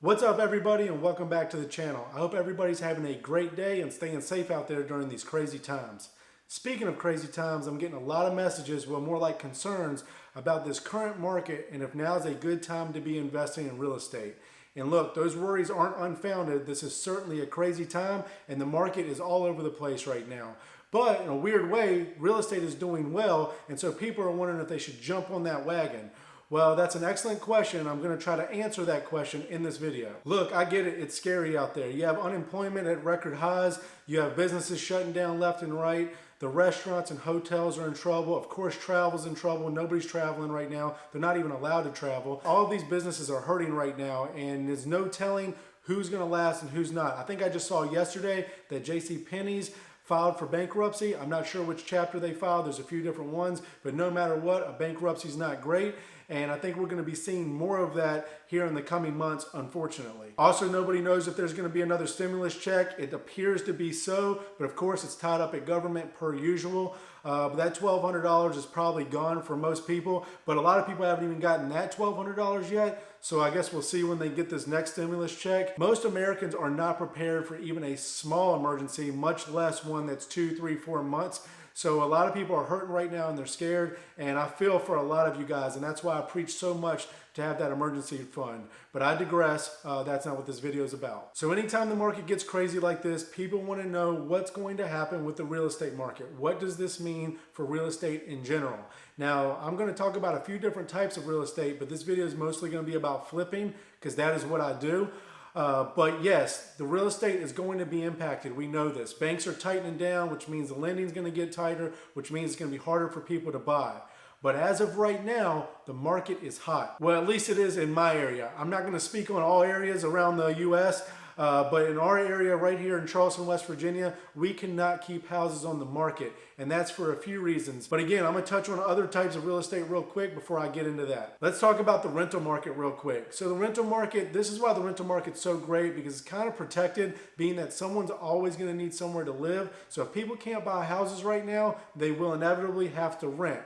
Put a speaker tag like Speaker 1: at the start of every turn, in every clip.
Speaker 1: What's up everybody and welcome back to the channel. I hope everybody's having a great day and staying safe out there during these crazy times. Speaking of crazy times, I'm getting a lot of messages, well more like concerns, about this current market and if now is a good time to be investing in real estate. And look, those worries aren't unfounded. This is certainly a crazy time and the market is all over the place right now. But in a weird way, real estate is doing well and so people are wondering if they should jump on that wagon. Well, that's an excellent question. I'm going to try to answer that question in this video. Look, I get it. It's scary out there. You have unemployment at record highs. You have businesses shutting down left and right. The restaurants and hotels are in trouble. Of course, travel's in trouble. Nobody's traveling right now. They're not even allowed to travel. All of these businesses are hurting right now, and there's no telling who's going to last and who's not. I think I just saw yesterday that JCPenney's filed for bankruptcy. I'm not sure which chapter they filed. There's a few different ones, but no matter what, a bankruptcy is not great. And I think we're going to be seeing more of that here in the coming months, unfortunately. Also, nobody knows if there's going to be another stimulus check. It appears to be so, but of course it's tied up at government per usual. But that $1,200 is probably gone for most people, but a lot of people haven't even gotten that $1,200 yet. So I guess we'll see when they get this next stimulus check. Most Americans are not prepared for even a small emergency, much less one that's 2, 3, 4 months. So a lot of people are hurting right now and they're scared, and I feel for a lot of you guys, and that's why I preach so much to have that emergency fund. But I digress, that's not what this video is about. So anytime the market gets crazy like this, people want to know what's going to happen with the real estate market. What does this mean for real estate in general? Now, I'm going to talk about a few different types of real estate, but this video is mostly going to be about flipping because that is what I do. But yes, the real estate is going to be impacted. We know this. Banks are tightening down, which means the lending is going to get tighter, which means it's going to be harder for people to buy. But as of right now, the market is hot. Well, at least it is in my area. I'm not going to speak on all areas around the U.S., but in our area right here in Charleston, West Virginia, we cannot keep houses on the market. And that's for a few reasons. But again, I'm going to touch on other types of real estate real quick before I get into that. Let's talk about the rental market real quick. So the rental market, this is why the rental market's so great, because it's kind of protected, being that someone's always going to need somewhere to live. So if people can't buy houses right now, they will inevitably have to rent.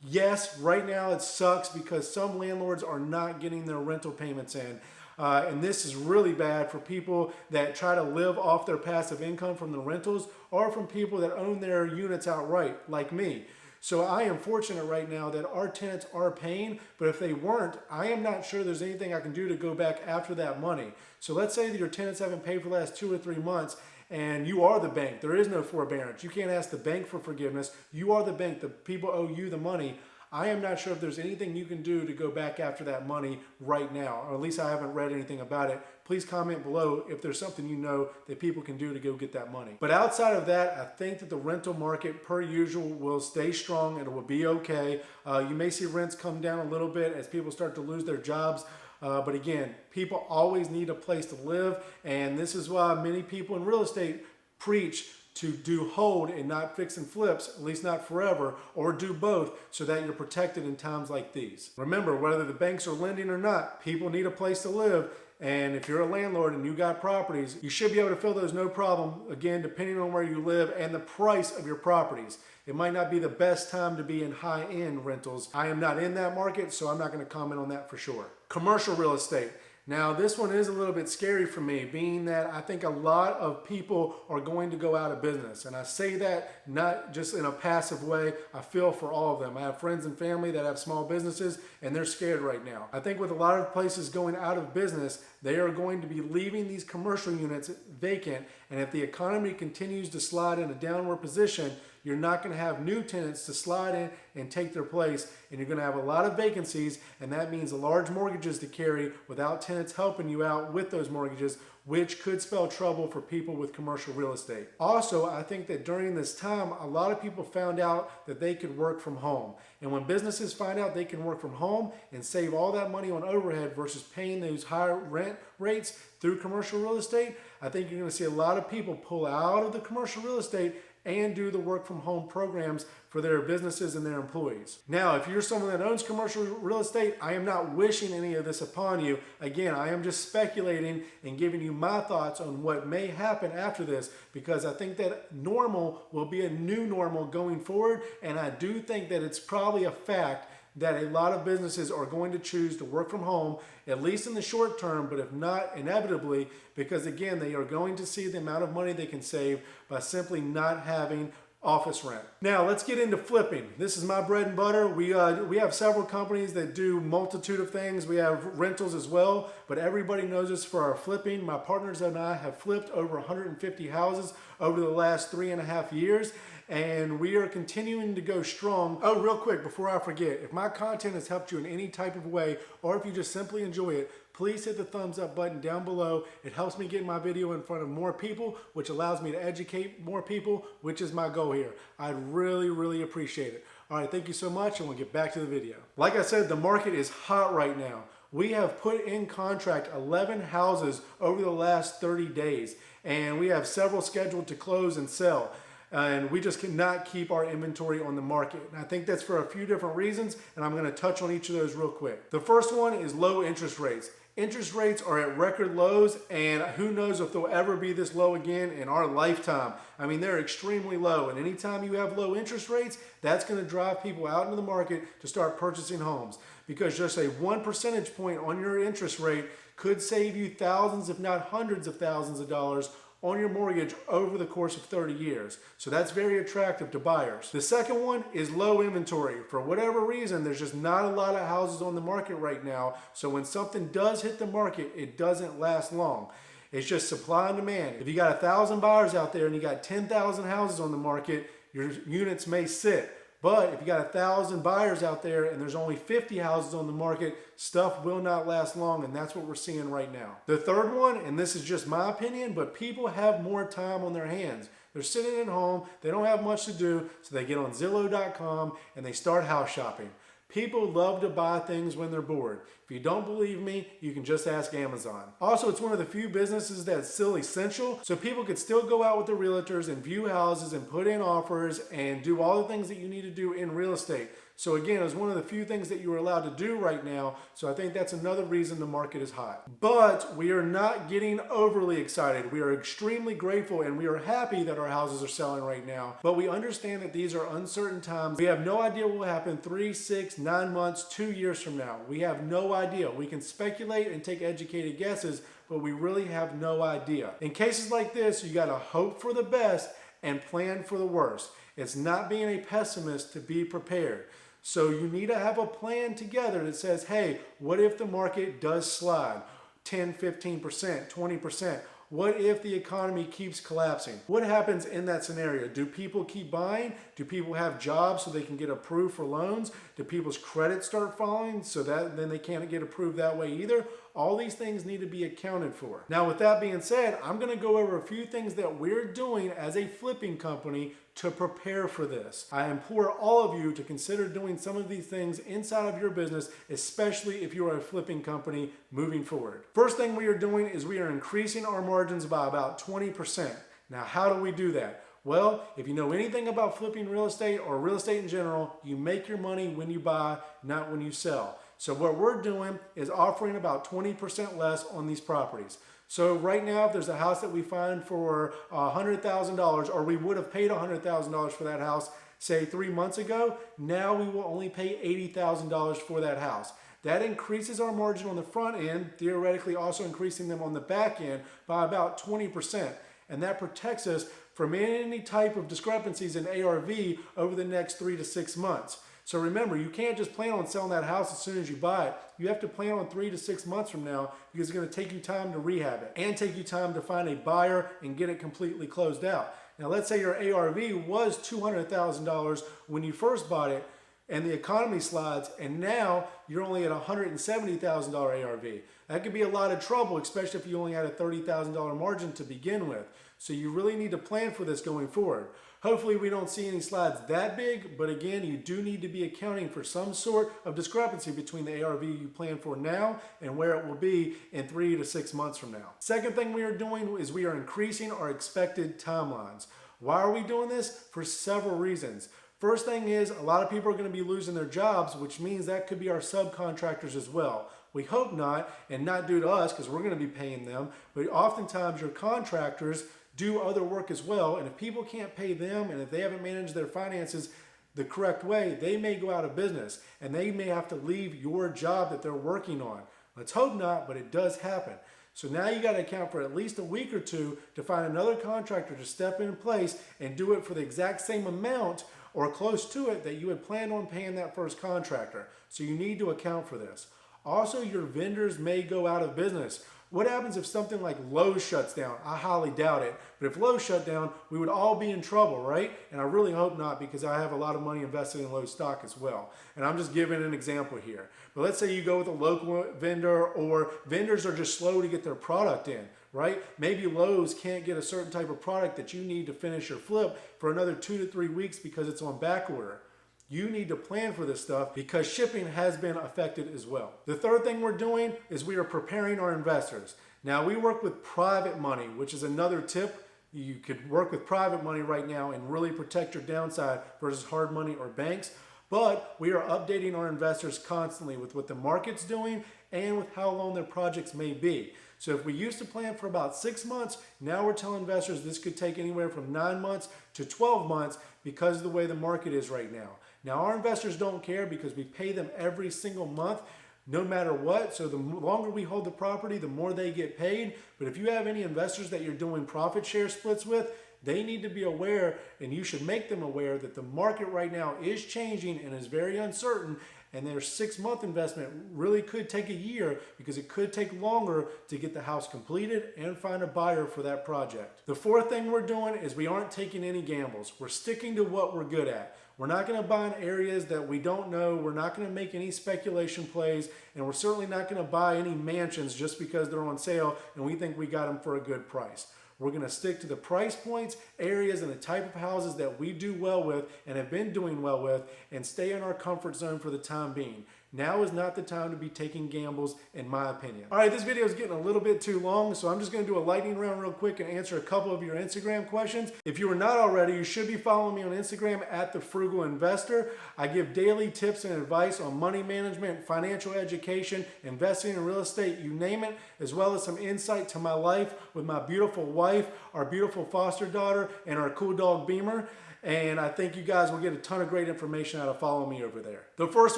Speaker 1: Yes, right now it sucks because some landlords are not getting their rental payments in. And this is really bad for people that try to live off their passive income from the rentals or from people that own their units outright, like me. So I am fortunate right now that our tenants are paying, but if they weren't, I am not sure there's anything I can do to go back after that money. So let's say that your tenants haven't paid for the last 2 or 3 months and you are the bank. There is no forbearance. You can't ask the bank for forgiveness. You are the bank. The people owe you the money. I am not sure if there's anything you can do to go back after that money right now, or at least I haven't read anything about it. Please comment below if there's something you know that people can do to go get that money. But outside of that, I think that the rental market, per usual, will stay strong and it will be okay. You may see rents come down a little bit as people start to lose their jobs. But again, people always need a place to live, and this is why many people in real estate preach to do hold and not fix and flips, at least not forever, or do both so that you're protected in times like these. Remember, whether the banks are lending or not, people need a place to live. And if you're a landlord and you got properties, you should be able to fill those no problem, again, depending on where you live and the price of your properties. It might not be the best time to be in high-end rentals. I am not in that market, so I'm not going to comment on that for sure. Commercial real estate. Now, this one is a little bit scary for me, being that I think a lot of people are going to go out of business. And I say that not just in a passive way. I feel for all of them. I have friends and family that have small businesses, and they're scared right now. I think with a lot of places going out of business, they are going to be leaving these commercial units vacant. And if the economy continues to slide in a downward position, you're not going to have new tenants to slide in and take their place, and you're going to have a lot of vacancies, and that means large mortgages to carry without tenants helping you out with those mortgages, which could spell trouble for people with commercial real estate. Also, I think that during this time, a lot of people found out that they could work from home. And when businesses find out they can work from home and save all that money on overhead versus paying those high rent rates through commercial real estate, I think you're going to see a lot of people pull out of the commercial real estate and do the work from home programs for their businesses and their employees. Now, if you're someone that owns commercial real estate, I am not wishing any of this upon you. Again, I am just speculating and giving you my thoughts on what may happen after this, because I think that normal will be a new normal going forward, and I do think that it's probably a fact that a lot of businesses are going to choose to work from home, at least in the short term, but if not, inevitably, because again, they are going to see the amount of money they can save by simply not having office rent. Now let's get into flipping. This is my bread and butter. We have several companies that do multitude of things. We have rentals as well, but everybody knows us for our flipping. My partners and I have flipped over 150 houses over the last 3.5 years, and we are continuing to go strong. Oh, real quick, before I forget, if my content has helped you in any type of way, or if you just simply enjoy it, please hit the thumbs up button down below. It helps me get my video in front of more people, which allows me to educate more people, which is my goal here. I'd really, really appreciate it. All right, thank you so much, and we'll get back to the video. Like I said, the market is hot right now. We have put in contract 11 houses over the last 30 days, and we have several scheduled to close and sell. And we just cannot keep our inventory on the market. And I think that's for a few different reasons, and I'm going to touch on each of those real quick. The first one is low interest rates. Interest rates are at record lows, and who knows if they'll ever be this low again in our lifetime. I mean, they're extremely low, and anytime you have low interest rates, that's going to drive people out into the market to start purchasing homes, because just a 1 percentage point on your interest rate could save you thousands, if not hundreds of thousands of dollars on your mortgage over the course of 30 years. So that's very attractive to buyers. The second one is low inventory. For whatever reason, there's just not a lot of houses on the market right now. So when something does hit the market, it doesn't last long. It's just supply and demand. If you got 1,000 buyers out there and you got 10,000 houses on the market, your units may sit. But if you got 1,000 buyers out there and there's only 50 houses on the market, stuff will not last long, and that's what we're seeing right now. The third one, and this is just my opinion, but people have more time on their hands. They're sitting at home, they don't have much to do, so they get on Zillow.com and they start house shopping. People love to buy things when they're bored. If you don't believe me, you can just ask Amazon. Also, it's one of the few businesses that's still essential, so people could still go out with the realtors and view houses and put in offers and do all the things that you need to do in real estate. So again, it's one of the few things that you are allowed to do right now, so I think that's another reason the market is hot. But we are not getting overly excited. We are extremely grateful and we are happy that our houses are selling right now, but we understand that these are uncertain times. We have no idea what will happen 3, 6, 9 months, 2 years from now. We have no idea. We can speculate and take educated guesses, but we really have no idea. In cases like this, you gotta hope for the best and plan for the worst. It's not being a pessimist to be prepared. So you need to have a plan together that says, hey, what if the market does slide 10, 15%, 20%? What if the economy keeps collapsing? What happens in that scenario? Do people keep buying? Do people have jobs so they can get approved for loans? Do people's credit start falling so that then they can't get approved that way either? All these things need to be accounted for. Now, with that being said, I'm going to go over a few things that we're doing as a flipping company to prepare for this. I implore all of you to consider doing some of these things inside of your business, especially if you are a flipping company moving forward. First thing we are doing is we are increasing our margins by about 20%. Now, how do we do that? Well, if you know anything about flipping real estate or real estate in general, you make your money when you buy, not when you sell. So what we're doing is offering about 20% less on these properties. So right now, if there's a house that we find for $100,000, or we would have paid $100,000 for that house, say 3 months ago, now we will only pay $80,000 for that house. That increases our margin on the front end, theoretically also increasing them on the back end by about 20%. And that protects us from any type of discrepancies in ARV over the next 3 to 6 months. So remember, you can't just plan on selling that house as soon as you buy it. You have to plan on 3 to 6 months from now, because it's going to take you time to rehab it and take you time to find a buyer and get it completely closed out. Now, let's say your ARV was $200,000 when you first bought it and the economy slides, and now you're only at $170,000 ARV. That could be a lot of trouble, especially if you only had a $30,000 margin to begin with. So you really need to plan for this going forward. Hopefully we don't see any slides that big, but again, you do need to be accounting for some sort of discrepancy between the ARV you plan for now and where it will be in 3 to 6 months from now. Second thing we are doing is we are increasing our expected timelines. Why are we doing this? For several reasons. First thing is, a lot of people are going to be losing their jobs, which means that could be our subcontractors as well. We hope not, and not due to us, because we're going to be paying them, but oftentimes your contractors do other work as well, and if people can't pay them and if they haven't managed their finances, the correct way, they may go out of business and they may have to leave your job that they're working on. Let's hope not, but it does happen. So now you got to account for at least a week or two to find another contractor to step in place and do it for the exact same amount or close to it that you had planned on paying that first contractor. So you need to account for this. Also, your vendors may go out of business. What happens if something like Lowe's shuts down? I highly doubt it. But if Lowe's shut down, we would all be in trouble, right? And I really hope not, because I have a lot of money invested in Lowe's stock as well. And I'm just giving an example here. But let's say you go with a local vendor, or vendors are just slow to get their product in, right? Maybe Lowe's can't get a certain type of product that you need to finish your flip for another 2 to 3 weeks because it's on back order. You need to plan for this stuff because shipping has been affected as well. The third thing we're doing is we are preparing our investors. Now, we work with private money, which is another tip. You could work with private money right now and really protect your downside versus hard money or banks. But we are updating our investors constantly with what the market's doing and with how long their projects may be. So if we used to plan for about 6 months, now we're telling investors this could take anywhere from 9 months to 12 months because of the way the market is right now. Now, our investors don't care because we pay them every single month, no matter what. So the longer we hold the property, the more they get paid. But if you have any investors that you're doing profit share splits with, they need to be aware, and you should make them aware that the market right now is changing and is very uncertain, and their 6-month investment really could take a year because it could take longer to get the house completed and find a buyer for that project. The fourth thing we're doing is we aren't taking any gambles. We're sticking to what we're good at. We're not going to buy in areas that we don't know. We're not going to make any speculation plays, and we're certainly not going to buy any mansions just because they're on sale and we think we got them for a good price. We're going to stick to the price points, areas, and the type of houses that we do well with and have been doing well with, and stay in our comfort zone for the time being. Now is not the time to be taking gambles, in my opinion. All right, this video is getting a little bit too long, so I'm just going to do a lightning round real quick and answer a couple of your Instagram questions. If you are not already, you should be following me on Instagram at The Frugal Investor. I give daily tips and advice on money management, financial education, investing in real estate, you name it, as well as some insight to my life with my beautiful wife, our beautiful foster daughter, and our cool dog Beamer. And I think you guys will get a ton of great information out of following me over there. The first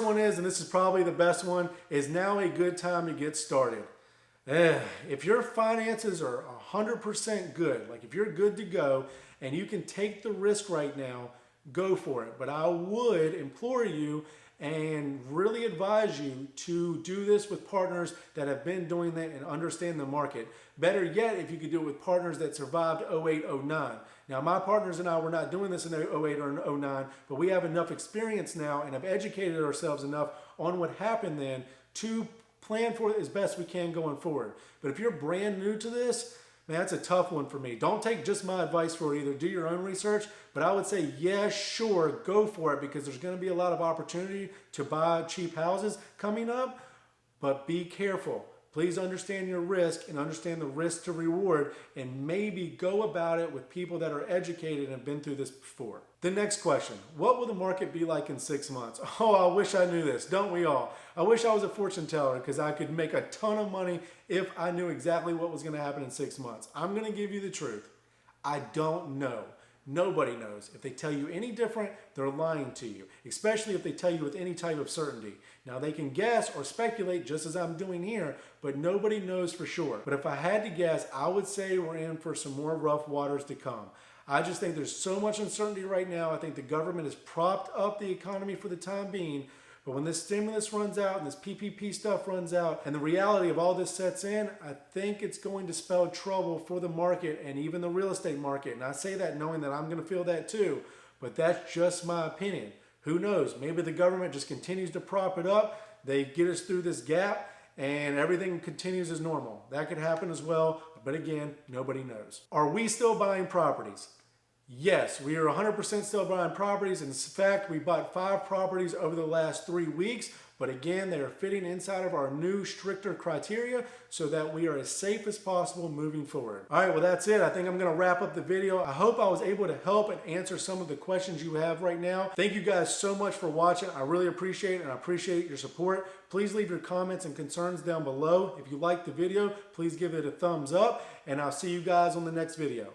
Speaker 1: one is, and this is probably the best one, is now a good time to get started. If your finances are 100% good, like if you're good to go and you can take the risk right now, go for it. But I would implore you and really advise you to do this with partners that have been doing that and understand the market. Better yet, if you could do it with partners that survived 08, 09. Now, my partners and I were not doing this in 08 or 09, but we have enough experience now and have educated ourselves enough on what happened then to plan for it as best we can going forward. But if you're brand new to this, man, that's a tough one for me. Don't take just my advice for it either. Do your own research, but I would say, yeah, sure, go for it because there's going to be a lot of opportunity to buy cheap houses coming up, but be careful. Please understand your risk and understand the risk to reward, and maybe go about it with people that are educated and have been through this before. The next question, what will the market be like in 6 months? Oh, I wish I knew this, don't we all? I wish I was a fortune teller because I could make a ton of money if I knew exactly what was going to happen in 6 months. I'm going to give you the truth. I don't know. Nobody knows. If they tell you any different, they're lying to you, especially if they tell you with any type of certainty. Now, they can guess or speculate just as I'm doing here, but nobody knows for sure. But if I had to guess, I would say we're in for some more rough waters to come. I just think there's so much uncertainty right now. I think the government has propped up the economy for the time being. But when this stimulus runs out and this PPP stuff runs out and the reality of all this sets in, I think it's going to spell trouble for the market and even the real estate market. And I say that knowing that I'm going to feel that too, but that's just my opinion. Who knows? Maybe the government just continues to prop it up. They get us through this gap and everything continues as normal. That could happen as well, but again, nobody knows. Are we still buying properties? Yes, we are 100% still buying properties. In fact, we bought 5 properties over the last 3 weeks. But again, they are fitting inside of our new stricter criteria so that we are as safe as possible moving forward. All right, well, that's it. I think I'm going to wrap up the video. I hope I was able to help and answer some of the questions you have right now. Thank you guys so much for watching. I really appreciate it, and I appreciate your support. Please leave your comments and concerns down below. If you liked the video, please give it a thumbs up, and I'll see you guys on the next video.